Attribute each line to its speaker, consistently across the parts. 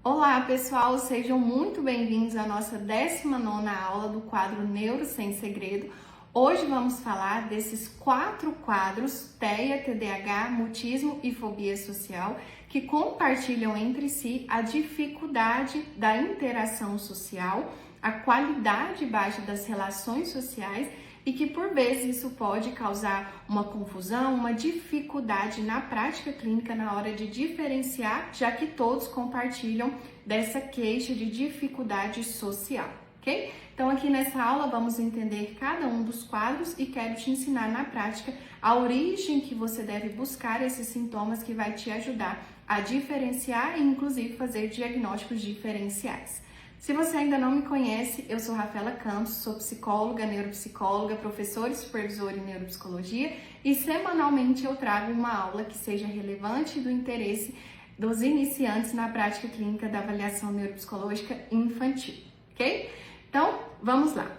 Speaker 1: Olá pessoal, sejam muito bem-vindos à nossa 19ª aula do quadro Neuro Sem Segredo. Hoje vamos falar desses 4 quadros, TEA, TDAH, mutismo e fobia social, que compartilham entre si a dificuldade da interação social, a qualidade baixa das relações sociais e que por vezes isso pode causar uma confusão, uma dificuldade na prática clínica na hora de diferenciar, já que todos compartilham dessa queixa de dificuldade social, ok? Então aqui nessa aula vamos entender cada um dos quadros e quero te ensinar na prática a origem que você deve buscar esses sintomas que vai te ajudar a diferenciar e inclusive fazer diagnósticos diferenciais. Se você ainda não me conhece, eu sou Rafaela Campos, sou psicóloga, neuropsicóloga, professora e supervisora em neuropsicologia e semanalmente eu trago uma aula que seja relevante e do interesse dos iniciantes na prática clínica da avaliação neuropsicológica infantil, ok? Então, vamos lá.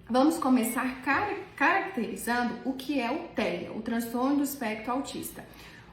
Speaker 1: Vamos começar caracterizando o que é o TEA, o transtorno do espectro autista.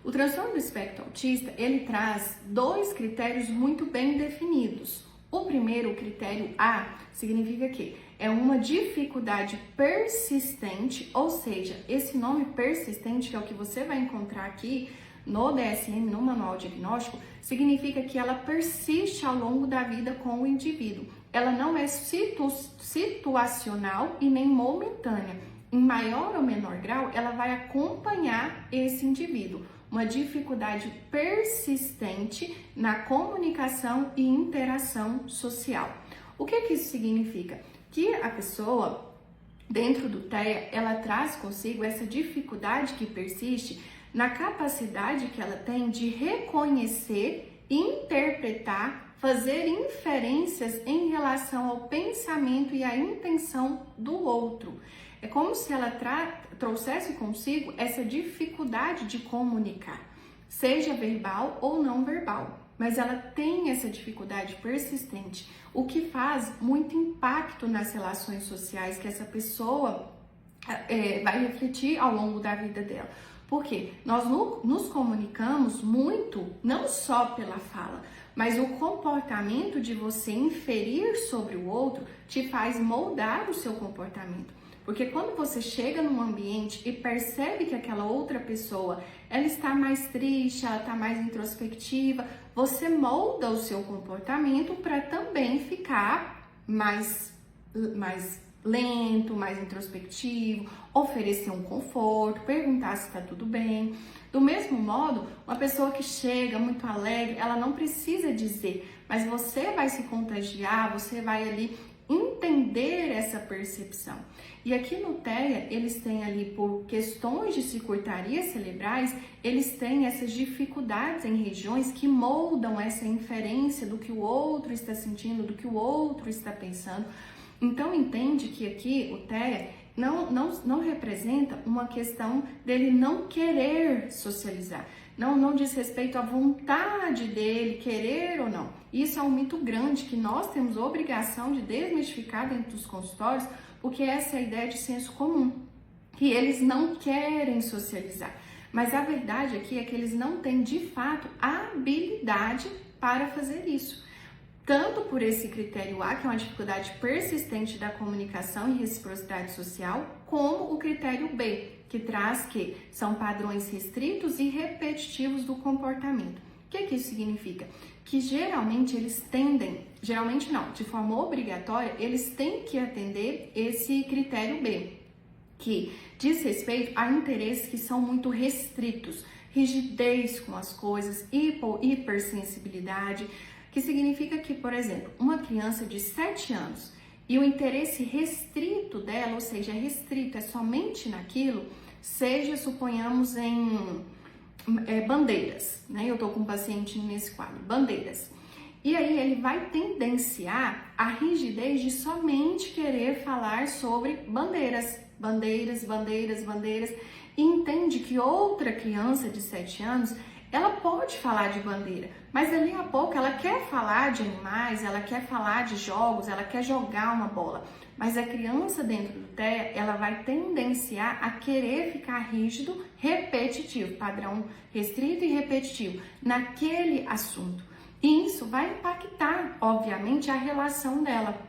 Speaker 1: O transtorno do espectro autista, ele traz 2 critérios muito bem definidos. O primeiro, o critério A, significa que é uma dificuldade persistente, ou seja, esse nome persistente, que é o que você vai encontrar aqui no DSM, no Manual Diagnóstico, significa que ela persiste ao longo da vida com o indivíduo. Ela não é situacional e nem momentânea. Em maior ou menor grau, ela vai acompanhar esse indivíduo. Uma dificuldade persistente na comunicação e interação social. O que isso significa? Que a pessoa, dentro do TEA, ela traz consigo essa dificuldade que persiste na capacidade que ela tem de reconhecer, interpretar, fazer inferências em relação ao pensamento e à intenção do outro. É como se ela trouxesse consigo essa dificuldade de comunicar, seja verbal ou não verbal, mas ela tem essa dificuldade persistente, o que faz muito impacto nas relações sociais que essa pessoa vai refletir ao longo da vida dela. Porque nós nos comunicamos muito, não só pela fala, mas o comportamento de você inferir sobre o outro te faz moldar o seu comportamento. Porque quando você chega num ambiente e percebe que aquela outra pessoa, ela está mais triste, ela está mais introspectiva, você molda o seu comportamento para também ficar mais lento, mais introspectivo, oferecer um conforto, perguntar se está tudo bem. Do mesmo modo, uma pessoa que chega muito alegre, ela não precisa dizer, mas você vai se contagiar, você vai ali entender essa percepção. E aqui no TEA, eles têm ali, por questões de circuitarias cerebrais, eles têm essas dificuldades em regiões que moldam essa inferência do que o outro está sentindo, do que o outro está pensando. Então, entende que aqui o TEA não representa uma questão dele não querer socializar. Não diz respeito à vontade dele, querer ou não. Isso é um mito grande que nós temos obrigação de desmistificar dentro dos consultórios, porque essa é a ideia de senso comum, que eles não querem socializar. Mas a verdade aqui é que eles não têm, de fato, a habilidade para fazer isso. Tanto por esse critério A, que é uma dificuldade persistente da comunicação e reciprocidade social, como o critério B, que traz que são padrões restritos e repetitivos do comportamento. O que isso significa? Que geralmente eles tendem, geralmente não, de forma obrigatória, eles têm que atender esse critério B, que diz respeito a interesses que são muito restritos, rigidez com as coisas, hipersensibilidade, que significa que, por exemplo, uma criança de 7 anos e o interesse restrito dela, ou seja, restrito, é somente naquilo, seja, suponhamos, em bandeiras, né? Eu tô com um paciente nesse quadro, bandeiras. E aí ele vai tendenciar a rigidez de somente querer falar sobre bandeiras, e entende que outra criança de 7 anos, ela pode falar de bandeira, mas ali a pouco ela quer falar de animais, ela quer falar de jogos, ela quer jogar uma bola. Mas a criança dentro do TEA, ela vai tendenciar a querer ficar rígido, repetitivo, padrão restrito e repetitivo, naquele assunto. E isso vai impactar, obviamente, a relação dela,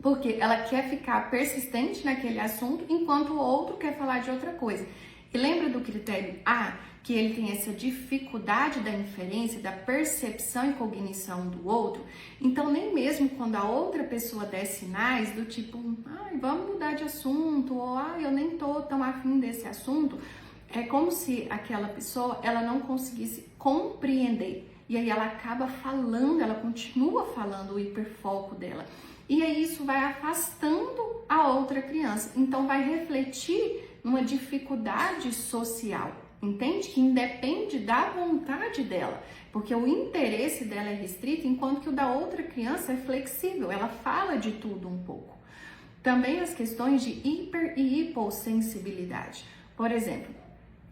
Speaker 1: porque ela quer ficar persistente naquele assunto enquanto o outro quer falar de outra coisa. E lembra do critério A, que ele tem essa dificuldade da inferência, da percepção e cognição do outro? Então, nem mesmo quando a outra pessoa der sinais do tipo, ai, vamos mudar de assunto, ou ai, eu nem tô tão afim desse assunto, é como se aquela pessoa, ela não conseguisse compreender. E aí ela acaba falando, ela continua falando o hiperfoco dela. E aí isso vai afastando a outra criança. Então vai refletir numa dificuldade social, entende? Que independe da vontade dela, porque o interesse dela é restrito, enquanto que o da outra criança é flexível, ela fala de tudo um pouco. Também as questões de hiper e hipossensibilidade. Por exemplo,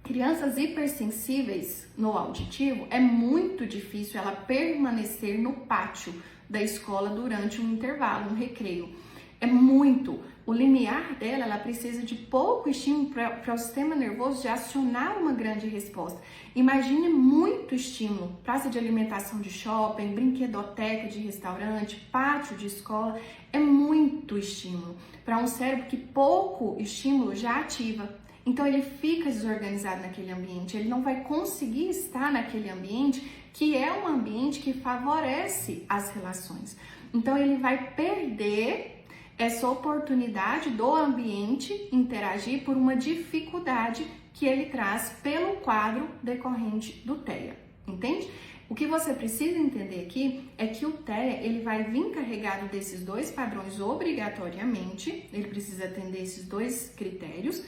Speaker 1: crianças hipersensíveis no auditivo, é muito difícil ela permanecer no pátio da escola durante um intervalo, um recreio. É muito. O limiar dela, ela precisa de pouco estímulo para o sistema nervoso de acionar uma grande resposta. Imagine muito estímulo, praça de alimentação de shopping, brinquedoteca de restaurante, pátio de escola, é muito estímulo para um cérebro que pouco estímulo já ativa. Então ele fica desorganizado naquele ambiente, ele não vai conseguir estar naquele ambiente que é um ambiente que favorece as relações. Então ele vai perder essa oportunidade do ambiente interagir por uma dificuldade que ele traz pelo quadro decorrente do TEA, entende? O que você precisa entender aqui é que o TEA, ele vai vir carregado desses dois padrões obrigatoriamente, ele precisa atender esses dois critérios,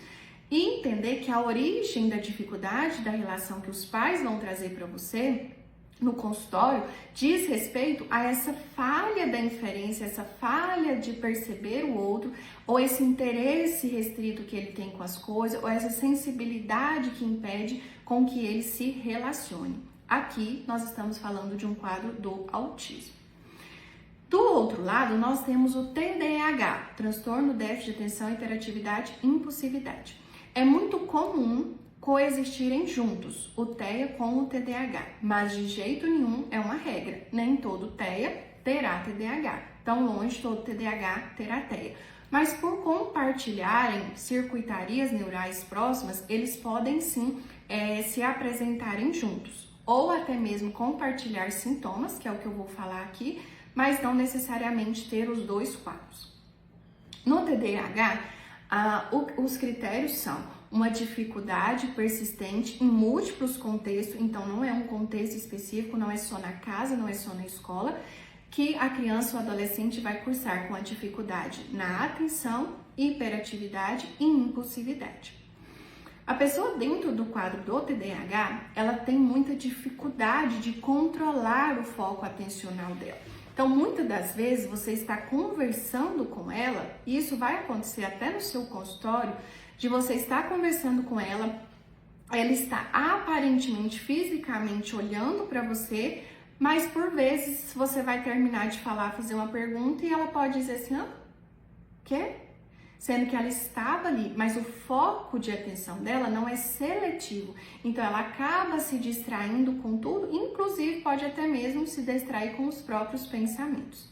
Speaker 1: e entender que a origem da dificuldade da relação que os pais vão trazer para você no consultório diz respeito a essa falha da inferência, essa falha de perceber o outro, ou esse interesse restrito que ele tem com as coisas, ou essa sensibilidade que impede com que ele se relacione. Aqui nós estamos falando de um quadro do autismo. Do outro lado, nós temos o TDAH, transtorno déficit de atenção, hiperatividade e impulsividade. É muito comum coexistirem juntos, o TEA com o TDAH, mas de jeito nenhum é uma regra, nem todo TEA terá TDAH, tão longe todo TDAH terá TEA. Mas por compartilharem circuitarias neurais próximas, eles podem sim se apresentarem juntos, ou até mesmo compartilhar sintomas, que é o que eu vou falar aqui, mas não necessariamente ter os dois quadros. No TDAH, os critérios são uma dificuldade persistente em múltiplos contextos, então não é um contexto específico, não é só na casa, não é só na escola, que a criança ou adolescente vai cursar com a dificuldade na atenção, hiperatividade e impulsividade. A pessoa dentro do quadro do TDAH, ela tem muita dificuldade de controlar o foco atencional dela. Então, muitas das vezes, você está conversando com ela, e isso vai acontecer até no seu consultório, de você estar conversando com ela, ela está aparentemente, fisicamente olhando para você, mas por vezes você vai terminar de falar, fazer uma pergunta e ela pode dizer assim, quê? Sendo que ela estava ali, mas o foco de atenção dela não é seletivo. Então ela acaba se distraindo com tudo, inclusive pode até mesmo se distrair com os próprios pensamentos.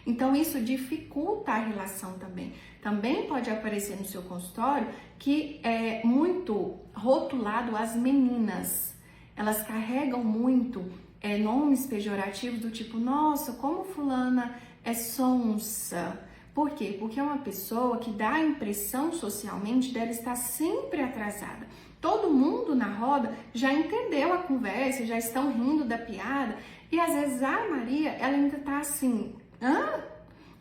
Speaker 1: Então isso dificulta a relação também. Também pode aparecer no seu consultório que é muito rotulado as meninas. Elas carregam muito nomes pejorativos do tipo, nossa, como fulana é sonsa. Por quê? Porque é uma pessoa que dá a impressão socialmente dela estar sempre atrasada. Todo mundo na roda já entendeu a conversa, já estão rindo da piada e às vezes a Maria, ela ainda tá assim,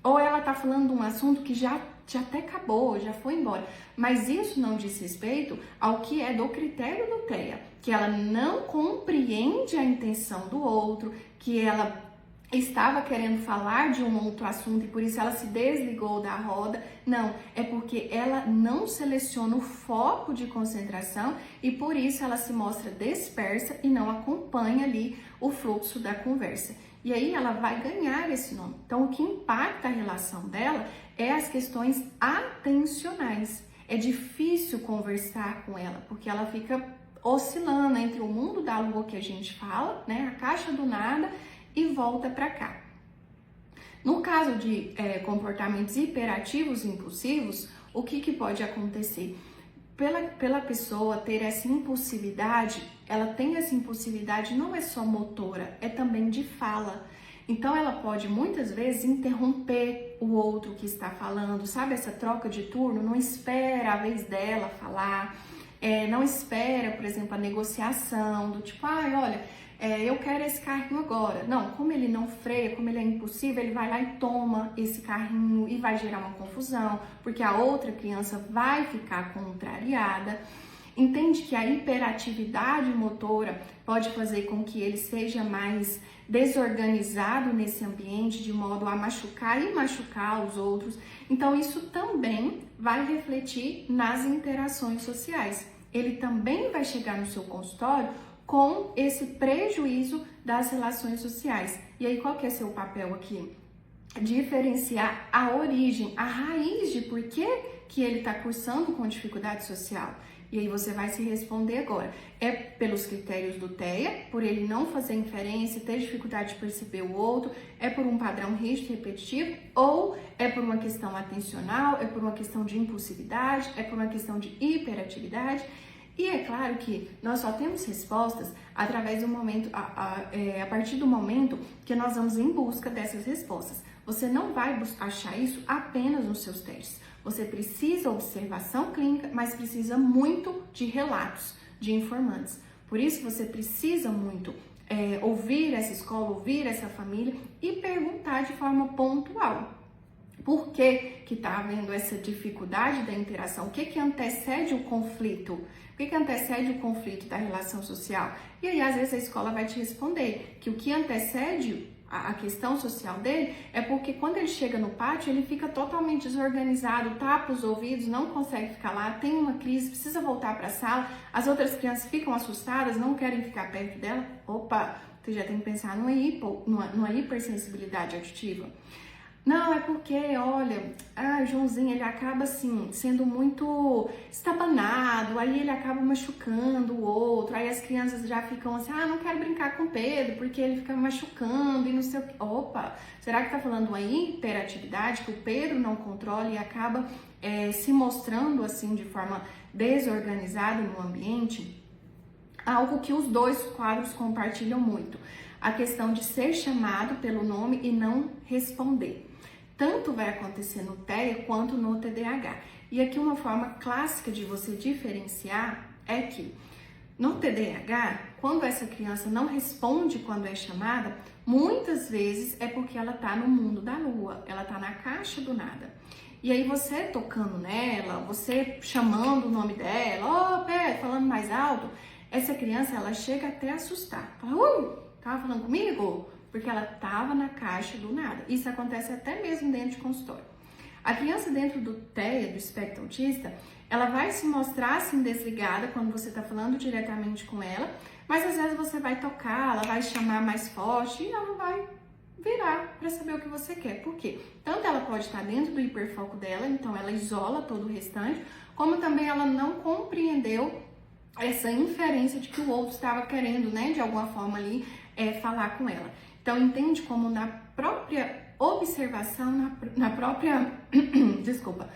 Speaker 1: ou ela tá falando de um assunto que já até acabou, já foi embora. Mas isso não diz respeito ao que é do critério do TEA, que ela não compreende a intenção do outro, que ela estava querendo falar de um outro assunto e por isso ela se desligou da roda. Não, é porque ela não seleciona o foco de concentração e por isso ela se mostra dispersa e não acompanha ali o fluxo da conversa. E aí ela vai ganhar esse nome. Então o que impacta a relação dela é as questões atencionais. É difícil conversar com ela, porque ela fica oscilando entre o mundo da lua que a gente fala, né, a caixa do nada, e volta para cá. No caso de comportamentos hiperativos e impulsivos, o que pode acontecer? Pela pessoa ter essa impulsividade, ela tem essa impulsividade não é só motora, é também de fala. Então ela pode muitas vezes interromper o outro que está falando, sabe? Essa troca de turno, não espera a vez dela falar, não espera, por exemplo, a negociação, do tipo, olha, eu quero esse carrinho agora. Não, como ele não freia, como ele é impulsivo, ele vai lá e toma esse carrinho e vai gerar uma confusão, porque a outra criança vai ficar contrariada. Entende que a hiperatividade motora pode fazer com que ele seja mais desorganizado nesse ambiente, de modo a machucar e machucar os outros. Então, isso também vai refletir nas interações sociais. Ele também vai chegar no seu consultório com esse prejuízo das relações sociais. E aí, qual que é seu papel aqui? Diferenciar a origem, a raiz de por que ele está cursando com dificuldade social. E aí você vai se responder agora. É pelos critérios do TEA, por ele não fazer inferência, ter dificuldade de perceber o outro, é por um padrão rígido e repetitivo, ou é por uma questão atencional, é por uma questão de impulsividade, é por uma questão de hiperatividade. E é claro que nós só temos respostas através do momento, a partir do momento que nós vamos em busca dessas respostas. Você não vai achar isso apenas nos seus testes. Você precisa observação clínica, mas precisa muito de relatos de informantes. Por isso você precisa muito ouvir essa escola, ouvir essa família e perguntar de forma pontual. Por que está havendo essa dificuldade da interação? O que antecede o conflito? O que antecede o conflito da relação social? E aí, às vezes, a escola vai te responder que o que antecede a questão social dele é porque quando ele chega no pátio, ele fica totalmente desorganizado, tapa os ouvidos, não consegue ficar lá, tem uma crise, precisa voltar para a sala, as outras crianças ficam assustadas, não querem ficar perto dela. Opa, você já tem que pensar numa hipersensibilidade auditiva. Não, é porque, olha, Joãozinho, ele acaba assim, sendo muito estabanado, aí ele acaba machucando o outro, aí as crianças já ficam assim, não quero brincar com o Pedro, porque ele fica machucando e não sei o que. Opa, será que tá falando uma hiperatividade que o Pedro não controla e acaba se mostrando assim de forma desorganizada no ambiente? Algo que os dois quadros compartilham muito, a questão de ser chamado pelo nome e não responder. Tanto vai acontecer no TEA quanto no TDAH. E aqui uma forma clássica de você diferenciar é que no TDAH, quando essa criança não responde quando é chamada, muitas vezes é porque ela está no mundo da lua, ela está na caixa do nada. E aí você tocando nela, você chamando o nome dela, Pedro, falando mais alto, essa criança ela chega até a assustar. Fala, tava falando comigo? Porque ela estava na caixa do nada. Isso acontece até mesmo dentro de consultório. A criança dentro do TEA, do espectro autista, ela vai se mostrar assim desligada quando você está falando diretamente com ela, mas às vezes você vai tocar, ela vai chamar mais forte e ela vai virar para saber o que você quer. Por quê? Tanto ela pode estar dentro do hiperfoco dela, então ela isola todo o restante, como também ela não compreendeu essa inferência de que o outro estava querendo, né, de alguma forma ali, falar com ela. Então, entende como na própria observação, na própria, desculpa,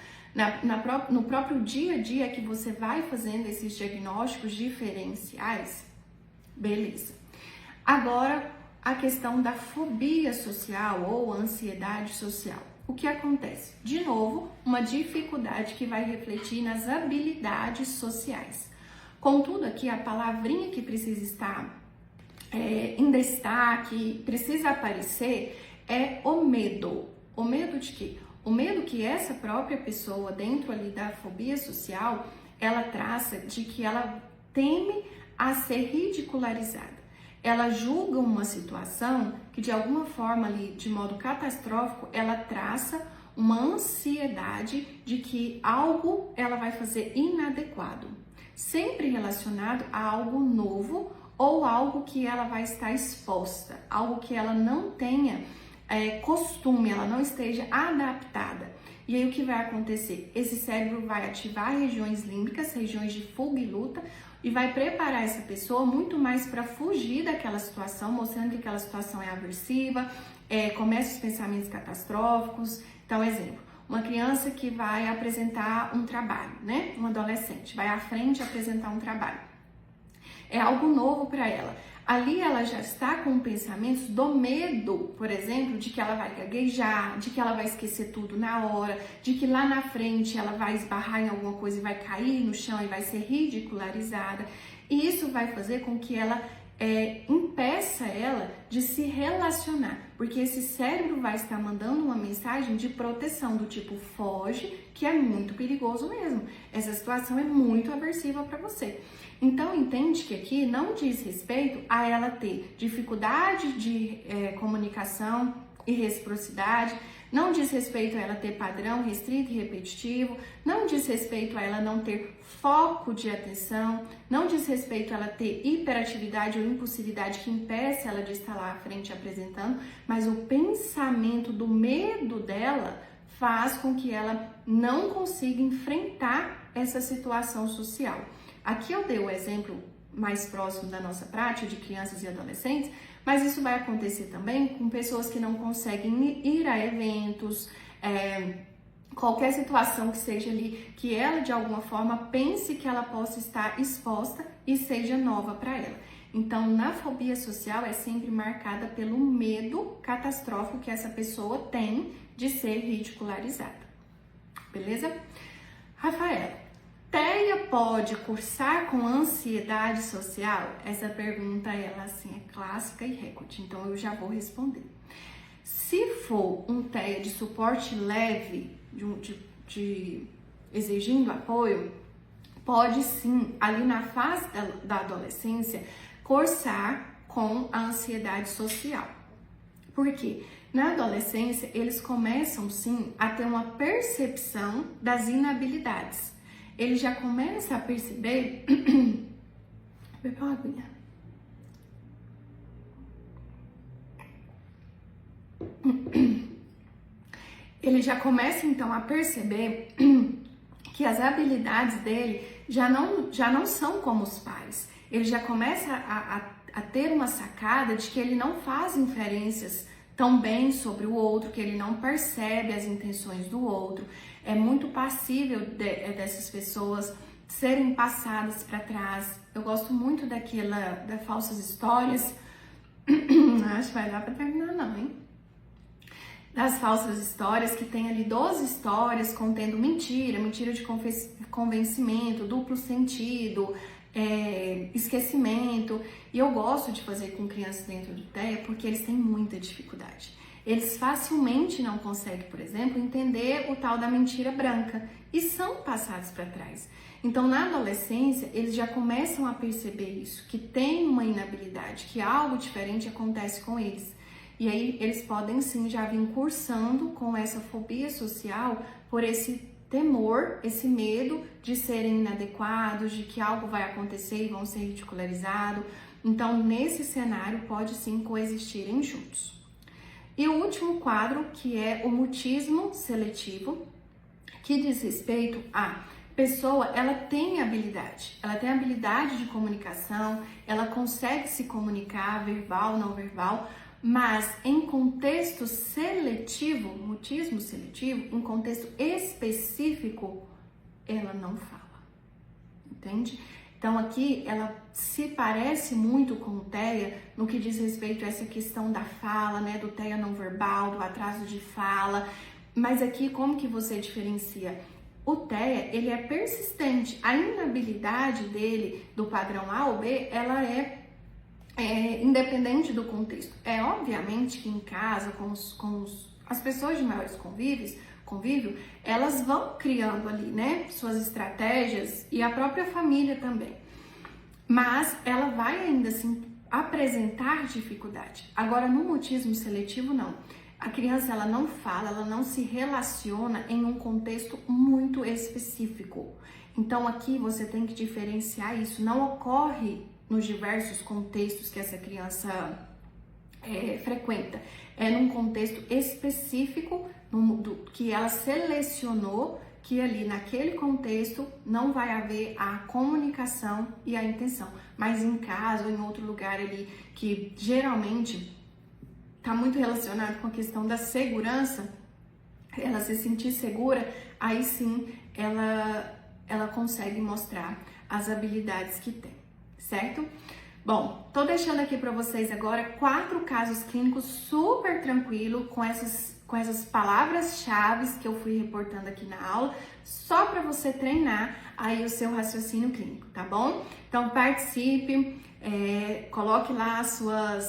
Speaker 1: no próprio dia a dia que você vai fazendo esses diagnósticos diferenciais? Beleza. Agora, a questão da fobia social ou ansiedade social. O que acontece? De novo, uma dificuldade que vai refletir nas habilidades sociais. Contudo, aqui a palavrinha que precisa estar em destaque, precisa aparecer, é o medo. O medo de quê? O medo que essa própria pessoa, dentro ali da fobia social, ela traça de que ela teme a ser ridicularizada. Ela julga uma situação que, de alguma forma ali, de modo catastrófico, ela traça uma ansiedade de que algo ela vai fazer inadequado, sempre relacionado a algo novo ou algo que ela vai estar exposta, algo que ela não tenha costume, ela não esteja adaptada. E aí o que vai acontecer? Esse cérebro vai ativar regiões límbicas, regiões de fuga e luta, e vai preparar essa pessoa muito mais para fugir daquela situação, mostrando que aquela situação é aversiva, começa os pensamentos catastróficos. Então, exemplo, uma criança que vai apresentar um trabalho, né? Um adolescente vai à frente apresentar um trabalho. É algo novo para ela. Ali ela já está com pensamentos do medo, por exemplo, de que ela vai gaguejar, de que ela vai esquecer tudo na hora, de que lá na frente ela vai esbarrar em alguma coisa e vai cair no chão e vai ser ridicularizada. E isso vai fazer com que ela impeça ela de se relacionar, porque esse cérebro vai estar mandando uma mensagem de proteção do tipo foge, que é muito perigoso mesmo. Essa situação é muito aversiva para você. Então entende que aqui não diz respeito a ela ter dificuldade de comunicação e reciprocidade, não diz respeito a ela ter padrão restrito e repetitivo, não diz respeito a ela não ter foco de atenção, não diz respeito a ela ter hiperatividade ou impulsividade que impeça ela de estar lá à frente apresentando, mas o pensamento do medo dela faz com que ela não consiga enfrentar essa situação social. Aqui eu dei o exemplo mais próximo da nossa prática de crianças e adolescentes, mas isso vai acontecer também com pessoas que não conseguem ir a eventos, qualquer situação que seja ali, que ela de alguma forma pense que ela possa estar exposta e seja nova para ela. Então, na fobia social é sempre marcada pelo medo catastrófico que essa pessoa tem de ser ridicularizada. Beleza? Rafaela, TEA pode cursar com ansiedade social? Essa pergunta, ela assim, é clássica e recorde, então eu já vou responder. Se for um TEA de suporte leve, de exigindo apoio, pode sim, ali na fase da adolescência, cursar com a ansiedade social. Por quê? Na adolescência, eles começam sim a ter uma percepção das inabilidades. Ele já começa a perceber. Bebe uma aguinha. Ele já começa então a perceber que as habilidades dele já não são como os pais. Ele já começa a ter uma sacada de que ele não faz inferências tão bem sobre o outro, que ele não percebe as intenções do outro. É muito passível dessas pessoas serem passadas para trás. Eu gosto muito da Falsas Histórias. Acho que vai dar para terminar não, hein? Das Falsas Histórias, que tem ali 12 histórias contendo mentira de convencimento, duplo sentido, esquecimento. E eu gosto de fazer com crianças dentro do TEA porque eles têm muita dificuldade. Eles facilmente não conseguem, por exemplo, entender o tal da mentira branca e são passados para trás. Então, na adolescência, eles já começam a perceber isso, que tem uma inabilidade, que algo diferente acontece com eles. E aí, eles podem sim já vir cursando com essa fobia social por esse temor, esse medo de serem inadequados, de que algo vai acontecer e vão ser ridicularizados. Então, nesse cenário, pode sim coexistirem juntos. E o último quadro, que é o mutismo seletivo, que diz respeito a pessoa, ela tem habilidade de comunicação, ela consegue se comunicar, verbal, não verbal, mas em contexto seletivo, mutismo seletivo, em contexto específico, ela não fala, entende? Então aqui ela se parece muito com o TEA no que diz respeito a essa questão da fala, né, do TEA não verbal, do atraso de fala, mas aqui como que você diferencia? O TEA, ele é persistente, a inabilidade dele do padrão A ou B, ela é independente do contexto. É obviamente que em casa, as pessoas de maiores convívio, elas vão criando ali, né, suas estratégias e a própria família também. Mas ela vai ainda assim apresentar dificuldade. Agora, no mutismo seletivo, não. A criança, ela não fala, ela não se relaciona em um contexto muito específico. Então, aqui você tem que diferenciar isso. Não ocorre nos diversos contextos que essa criança frequenta. É num contexto específico que ela selecionou que ali naquele contexto não vai haver a comunicação e a intenção, mas em casa ou em outro lugar ali que geralmente está muito relacionado com a questão da segurança, ela se sentir segura, aí sim ela consegue mostrar as habilidades que tem, certo? Bom, tô deixando aqui para vocês agora 4 casos clínicos super tranquilo com essas palavras-chave que eu fui reportando aqui na aula, só para você treinar aí o seu raciocínio clínico, tá bom? Então participe, coloque lá as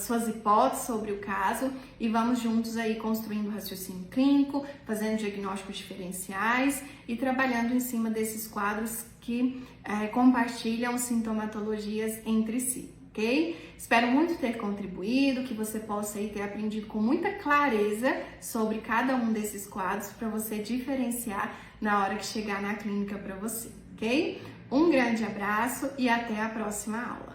Speaker 1: suas hipóteses sobre o caso e vamos juntos aí construindo o raciocínio clínico, fazendo diagnósticos diferenciais e trabalhando em cima desses quadros que compartilham sintomatologias entre si. Ok? Espero muito ter contribuído, que você possa aí ter aprendido com muita clareza sobre cada um desses quadros para você diferenciar na hora que chegar na clínica para você, ok? Um grande abraço e até a próxima aula.